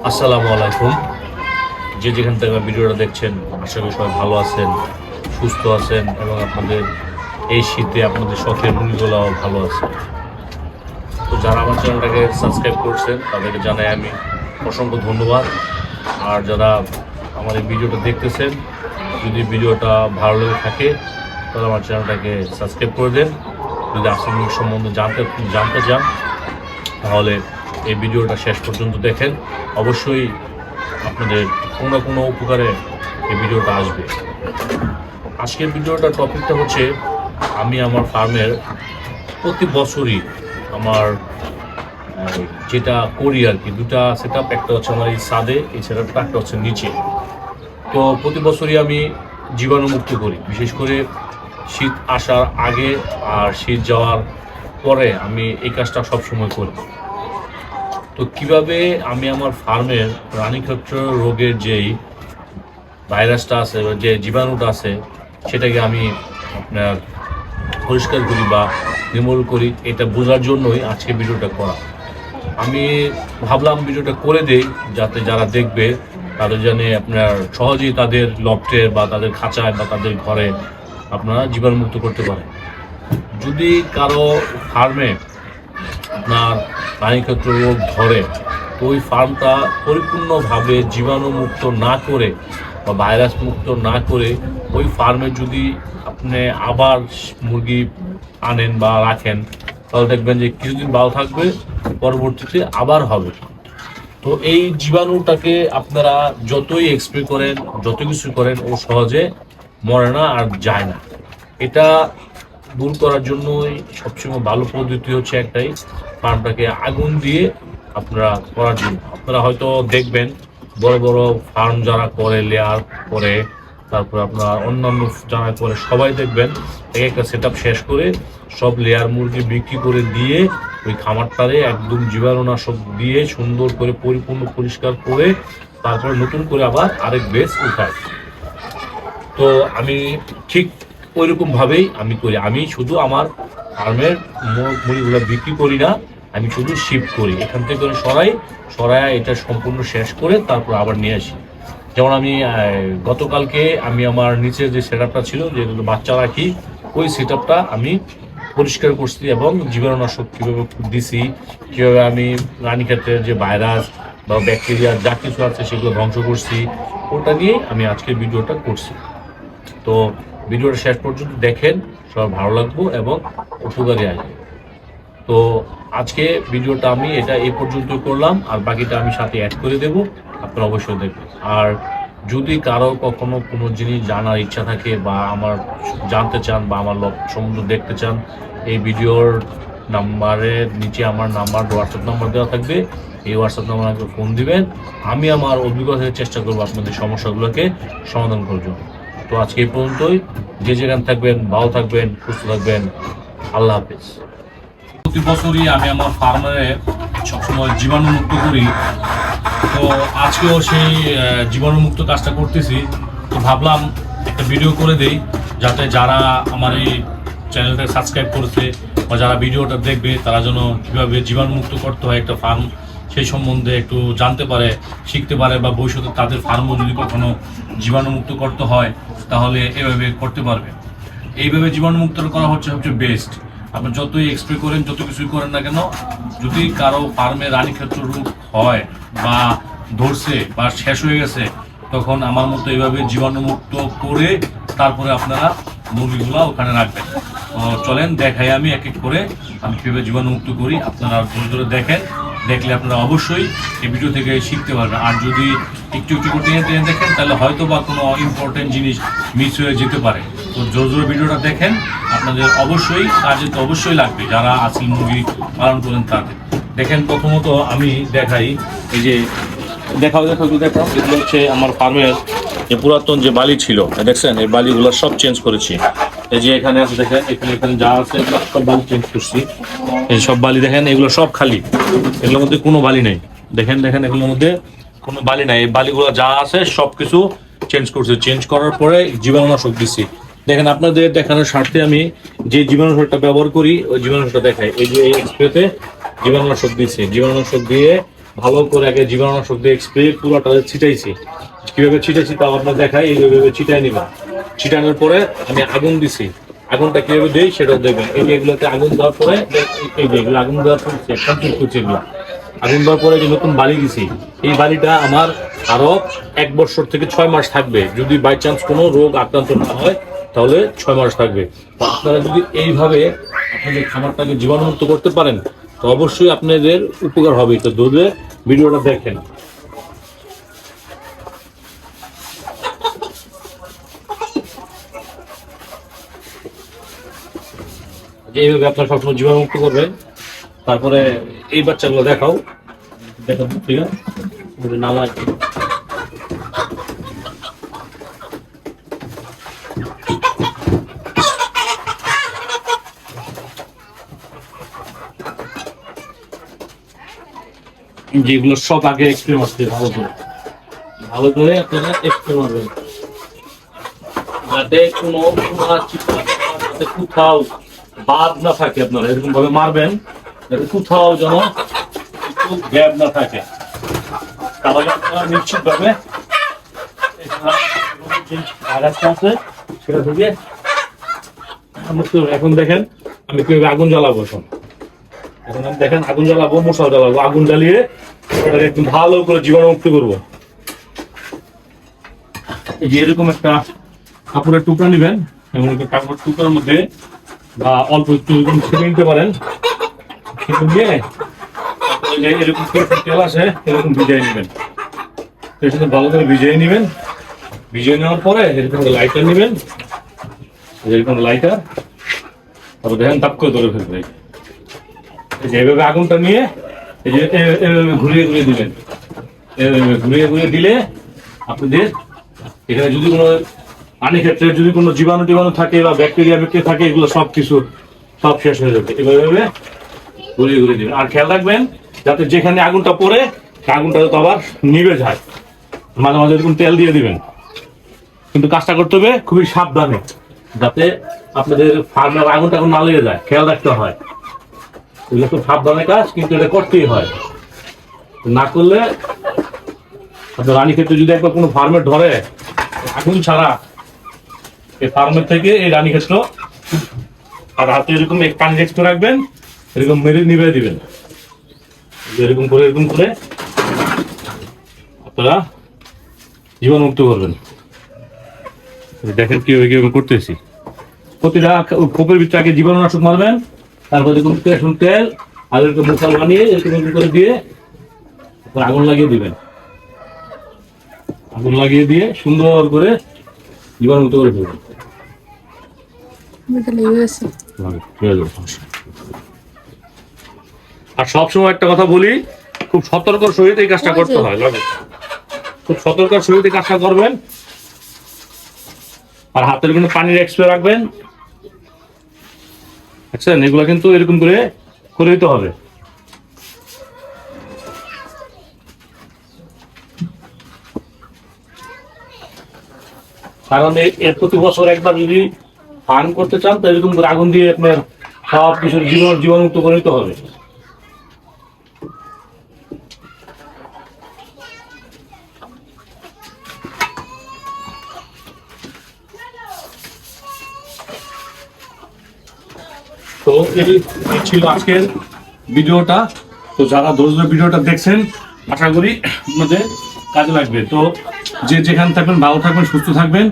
আসসালামু আলাইকুম। যে যেখান থেকে ভিডিওটা দেখছেন, আশা করি সবাই ভালো আছেন, সুস্থ আছেন এবং আপনাদের এই শীতে আপনাদের শখের মুরগিগুলোও ভালো আছে। তো যারা আমার চ্যানেলটাকে সাবস্ক্রাইব করছেন তাদেরকে জানাই আমি অসংখ্য ধন্যবাদ। আর যারা আমার এই ভিডিওটা দেখতেছেন, যদি ভিডিওটা ভালো লেগে থাকে তাহলে আমার চ্যানেলটাকে সাবস্ক্রাইব করে দেন। যদি আসল মুরগি সম্বন্ধে জানতে চান তাহলে এই ভিডিওটা শেষ পর্যন্ত দেখেন, অবশ্যই আপনাদের কোনো না কোনো উপকারে এই ভিডিওটা আসবে। আজকের ভিডিওটার টপিকটা হচ্ছে, আমি আমার ফার্মের প্রতি বছরই আমার যেটা করি আর কি, দুটা সেট আপ, একটা হচ্ছে আমার এই ছাদে, এই সেট আপটা, একটা হচ্ছে নিচে। তো প্রতি বছরই আমি জীবাণুমুক্ত করি, বিশেষ করে শীত আসার আগে আর শীত যাওয়ার পরে আমি এই কাজটা সবসময় করি। তো কিভাবে আমি আমার ফার্মের রানীক্ষেত্র রোগের যেই ভাইরাসটা আছে, যে জীবাণুটা আছে, সেটাকে আমি আপনার পরিষ্কার করি বা নির্মূল করি, এটা বোঝার জন্যই আজকে ভিডিওটা করা। আমি ভাবলাম ভিডিওটা করে দেই, যাতে যারা দেখবে তাদের জানে আপনার সহজেই তাদের লফটে বা তাদের খাঁচায় বা তাদের ঘরে আপনারা জীবাণুমুক্ত করতে পারে। যদি কারো ফার্মে আপনার রানীক্ষেত্র রোগ ধরে, তো ওই ফার্মটা পরিপূর্ণভাবে জীবাণুমুক্ত না করে বা ভাইরাস মুক্ত না করে ওই ফার্মে যদি আপনি আবার মুরগি আনেন বা রাখেন, তাহলে দেখবেন যে কিছুদিন ভালো থাকবে, পরবর্তীতে আবার হবে। তো এই জীবাণুটাকে আপনারা যতই স্প্রে করেন, যত কিছু করেন, ও সহজে মরে না আর যায় না। এটা দূর করার জন্যই সবসময় ভালো পদ্ধতি হচ্ছে একটাই, ফার্মটাকে আগুন দিয়ে আপনারা করার জন্য। আপনারা হয়তো দেখবেন বড় বড় ফার্ম যারা করে, লেয়ার করে, তারপর আপনার অন্যান্য যারা করে, সবাই দেখবেন একটা সেট আপ শেষ করে সব লেয়ার মুরগি বিক্রি করে দিয়ে ওই খামারটারে একদম জীবাণুনাশক দিয়ে সুন্দর করে পরিপূর্ণ পরিষ্কার করে তারপরে নতুন করে আবার আরেক বেস উঠায়। তো আমি ঠিক ওইরকম ভাবেই আমি করি। আমি শুধু আমার ফার্মের মুরগিগুলো বিক্রি করি না, আমি শুধু শিফট করি, এখান থেকে করে সরাই এটা সম্পূর্ণ শেষ করে তারপর আবার নিয়ে আসি। যেমন আমি গতকালকে আমি আমার নিচের যে সেট আপটা ছিল, যেগুলো বাচ্চা রাখি, ওই সেট আপটা আমি পরিষ্কার করছি এবং জীবাণুনাশক কীভাবে দিছি, কীভাবে আমি রানীক্ষেত্রের যে ভাইরাস বা ব্যাকটেরিয়া যা কিছু আছে সেগুলো ধ্বংস করছি, ওটা নিয়ে আমি আজকের ভিডিওটা করছি। তো ভিডিওটা শেষ পর্যন্ত দেখেন, সবার ভালো লাগবে এবং উপকারী আসবে। তো আজকে ভিডিওটা আমি এটা এই পর্যন্ত করলাম, আর বাকিটা আমি সাথে অ্যাড করে দেব, আপনারা অবশ্যই দেখবেন। আর যদি কারো কখনো কোনো জিনিস জানার ইচ্ছা থাকে বা আমার জানতে চান বা আমার সম্বন্ধে দেখতে চান, এই ভিডিওর নাম্বারের নিচে আমার নাম্বার, হোয়াটসঅ্যাপ নাম্বার দেওয়া থাকবে, এই হোয়াটসঅ্যাপ নাম্বার আমাকে ফোন দিবেন, আমি আমার অভিজ্ঞতা থেকে চেষ্টা করবো আপনাদের সমস্যাগুলোকে সমাধান করার জন্য। তো আজকে এই পর্যন্তই। যে যেখানে থাকবেন ভালো থাকবেন, সুস্থ থাকবেন। আল্লাহ হাফেজ। প্রতি বছরই আমি আমার ফার্মে সবসময় জীবাণুমুক্ত করি। তো আজকেও সেই জীবাণুমুক্ত কাজটা করতেছি। তো ভাবলাম একটা ভিডিও করে দেই, যাতে যারা আমার এই চ্যানেলটা সাবস্ক্রাইব করেছে বা যারা ভিডিওটা দেখবে, তারা যেন কীভাবে জীবাণুমুক্ত করতে হয় একটা ফার্ম, সেই সম্বন্ধে একটু জানতে পারে, শিখতে পারে, বা ভবিষ্যতে তাদের ফার্মও যদি কখনো জীবাণুমুক্ত করতে হয় তাহলে এভাবে করতে পারবে। এইভাবে জীবাণুমুক্ত করা হচ্ছে সবচেয়ে বেস্ট। আপনি যতই স্প্রে করেন, যত কিছুই করেন না কেন, যদি কারো ফার্মে রানীক্ষেত্র রোগ হয় বা ধরছে বা শেষ হয়ে গেছে, তখন আমার মতো এইভাবে জীবাণুমুক্ত করে তারপরে আপনারা মুরগিগুলো ওখানে রাখবেন। তো চলেন দেখাই আমি এক এক করে আমি কীভাবে জীবাণুমুক্ত করি, আপনারা ধরে ধরে দেখেন। দেখলে আপনারা অবশ্যই এই ভিডিও থেকে শিখতে পারবেন। আর যদি একটু একটু টেনে টেনে দেখেন, তাহলে হয়তো বা কোনো ইম্পর্টেন্ট জিনিস মিস হয়ে যেতে পারে। তো জোর জোরে ভিডিওটা দেখেন, আপনাদের অবশ্যই কাজে তো অবশ্যই লাগবে, যারা আসল মুরগি পালন করেন তাদের। দেখেন, প্রথমত আমি দেখাই, এই যে দেখাও এগুলো হচ্ছে আমার ফার্মের যে পুরাতন যে বালি ছিল, দেখছেন, এই বালিগুলো সব চেঞ্জ করেছি। এই যে এখানে আছে, দেখেন এখানে যা আছে সব বালি চেঞ্জ করছি। এই সব বালি দেখেন, এগুলো সব খালি, এগুলোর মধ্যে কোনো বালি নেই। দেখেন এগুলোর মধ্যে কোনো বালি নাই। এই বালিগুলো যা আছে সব কিছু চেঞ্জ করছি। চেঞ্জ করার পরে জীবাণুনাশক দিচ্ছি। দেখেন, আপনাদের দেখানোর স্বার্থে আমি যে জীবাণুনাশকটা ব্যবহার করি, ওই জীবাণুনাশকটা দেখাই। এই যে এই স্প্রেতে জীবাণুনাশক দিচ্ছি। জীবাণুনাশক দিয়ে ভালো করে আগে জীবাণুনাশক দিয়ে স্প্রে পুরোটা ছিটাইছি। কিভাবে ছিটাইছি তাও আপনার দেখাই, এইভাবে ছিটাই নিবেন। ছিটানোর পরে আমি আগুন দিছি, আগুনটা কিভাবে দিই সেটাও দেখবেন। এই যে এগুলোতে আগুন দেওয়ার পরে, এই যে এগুলো আগুন দেওয়ার পরে কমপ্লিট করছি এগুলো। আগুন দেওয়ার পরে যে নতুন বালি দিছি, এই বালিটা আমার আরো 1 বছর থেকে 6 মাস থাকবে। যদি বাই চান্স কোনো রোগ আক্রান্ত না হয় তাহলে 6 মাস থাকবে। আপনারা যদি এইভাবে আপনাদের খামারটাকে জীবাণুমুক্ত করতে পারেন তো অবশ্যই আপনাদের উপকার হবে। তো ধরে ভিডিওটা দেখেন। এইভাবে আপনারা সবসময় জীবাণুমুক্ত করবেন। তারপরে এই বাচ্চাগুলো দেখাও, দেখো ঠিক আছে নালা। যেগুলো সব আগে স্প্রে মারতে ভালো করে আপনারা স্প্রে মারবেন, যাতে কোনো কোথাও বাদ না থাকে। আপনারা এরকম ভাবে মারবেন যাতে কোথাও যেন একটু গ্যাপ না থাকে। তাহলে আপনারা নিশ্চিত ভাবে আছে সেটা থেকে এখন দেখেন আমি কিভাবে আগুন জ্বালাবো। এখন আমি দেখেন আগুন জ্বালাবো, মশলা জ্বালাবো। আগুন জ্বালিয়ে ওটাকে একটু ভালো করে জীবাণুমুক্ত করবো। এই যে এরকম একটা কাপড়ের টুকরা নিবেন এবং কাপড়ের টুকরার মধ্যে বা অল্প একটু ছেড়ে নিতে পারেন। সেটা দিয়ে এরকম তেল আসে এরকম ভিজিয়ে নেবেন। এর সাথে ভালো করে ভিজিয়ে নেবেন। ভিজিয়ে নেওয়ার পরে এরকম লাইটার নেবেন, এরকম লাইটার। তারপর দেখেন তাপ করে ধরে ফেলবে। এইভাবে আগুনটা নিয়ে এই যে ঘুরিয়ে ঘুরিয়ে দিবেন। ঘুরিয়ে ঘুরিয়ে দিলে আপনাদের এখানে যদি কোনো পানি ক্ষেত্রে যদি কোনো জীবাণু টিবাণু থাকে বা ব্যাকটেরিয়া থাকে এগুলো সব শেষ হয়ে যাবে। এভাবে ঘুরিয়ে ঘুরিয়ে দিবেন। আর খেয়াল রাখবেন যাতে যেখানে আগুনটা পড়ে আগুনটা তো আবার নিভে যায়। মাঝে মাঝে এরকম তেল দিয়ে দিবেন। কিন্তু কাজটা করতে হবে খুবই সাবধানে, যাতে আপনাদের ফার্মের আগুনটা না লেগে যায়, খেয়াল রাখতে হয়। এগুলো খুব সাবধানের কাজ, কিন্তু এটা করতেই হয়। না করলে আপনার রানী ক্ষেত্রে যদি একবার কোনো ফার্মে ধরে আগুন ছাড়া, এই ফার্মের থেকে এই রানী ক্ষেত্র আর হাতে এরকম পানি এক্সট্রা রাখবেন, এরকম মেরে নিভে দিবেন। এরকম করে আপনারা জীবাণুমুক্ত করবেন। দেখেন কিভাবে করতেছি। প্রতিটা খোপের ভিতরে আগে জীবাণুনাশক মারবেন, তারপর এরকম তেল আর এরকম মশলা বানিয়ে এরকম করে দিয়ে আগুন লাগিয়ে দিবেন। আগুন লাগিয়ে দিয়ে সুন্দর করে জীবাণুমুক্ত করে ফেলবেন। আর সবসময় একটা কথা বলি, খুব সতর্কর সহিত এই কাজটা করতে হয়। খুব সতর্কর সহিত এই কাজটা করবেন। আর হাতের কিন্তু পানির এক্সপ্রে রাখবেন। আচ্ছা, এগুলো কিন্তু এরকম করে দিতে হবে। কারণ এর প্রতি বছর একবার যদি ফার্ম করতে চান তো এরকম করে আগুন দিয়ে আপনার সব কিছুর জীবাণুমুক্ত করে নিতে হবে। তো এই ছিল আজকের ভিডিওটা। তো যারা ধৈর্য ভিডিওটা দেখছেন আশা করি আপনাদের কাজে লাগবে। তো যে যেখানে থাকবেন ভালো থাকবেন, সুস্থ থাকবেন।